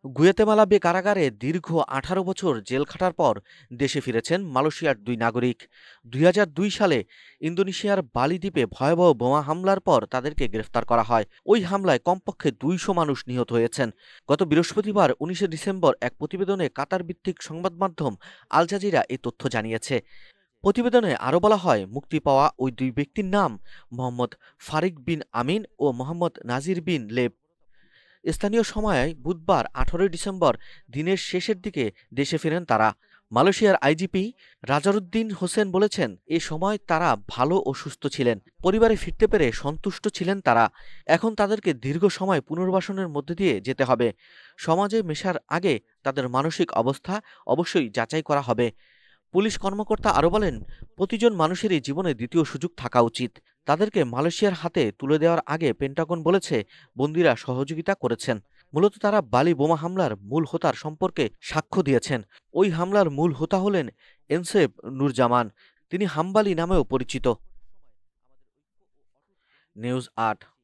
Guatemala বে কারাগারে দীর্ঘ ১৮ বছর জেল খাটার পর দেশে ফিরেছেন মালয়েশিয়ার দুই নাগরিক। ২০০২ সালে ইন্দোনেশিয়ার বালি দ্বীপে ভয়াবহ বোমা হামলার পর তাদেরকে গ্রেফতার করা হয়। ওই হামলায় কমপক্ষে ২০০ মানুষ নিহত হয়েছেন। গত বৃহস্পতিবার ১৯ ডিসেম্বর এক প্রতিবেদনে কাতার ভিত্তিক সংবাদ মাধ্যম আল জাজিরা এই তথ্য জানিয়েছে। প্রতিবেদনে আরও বলা হয়, মুক্তি পাওয়া ওই দুই ব্যক্তির নাম মোহাম্মদ ফারিক বিন আমিন ও মোহাম্মদ নাজির বিন লেব। স্থানীয় সময় বুধবার ১৮ ডিসেম্বর দিনের শেষের দিকে দেশে ফেরেন তারা। মালয়েশিয়ার আইজিপি রাজারুদ্দিন হোসেন বলেছেন, এ সময় তারা ভালো ও সুস্থ ছিলেন। পরিবারে ফিরতে পেরে সন্তুষ্ট ছিলেন তারা। এখন তাদেরকে দীর্ঘ সময় পুনর্বাসনের মধ্যে দিয়ে যেতে হবে। সমাজে মেশার আগে তাদের মানসিক অবস্থা অবশ্যই যাচাই করা হবে। পুলিশ কর্মকর্তা আরও বলেন, প্রতিজন মানুষেরই জীবনে দ্বিতীয় সুযোগ থাকা উচিত। তাদেরকে মালয়েশিয়ার হাতে তুলে দেওয়ার আগে পেন্টাগন বলেছে, বন্দীরা সহযোগিতা করেছেন। মূলত তারা বালি বোমা হামলার মূল হোতার সম্পর্কে সাক্ষ্য দিয়েছেন। ওই হামলার মূল হোতা হলেন এনসেব নুরজামান। তিনি হাম্বালি নামেও পরিচিত। নিউজ ৮।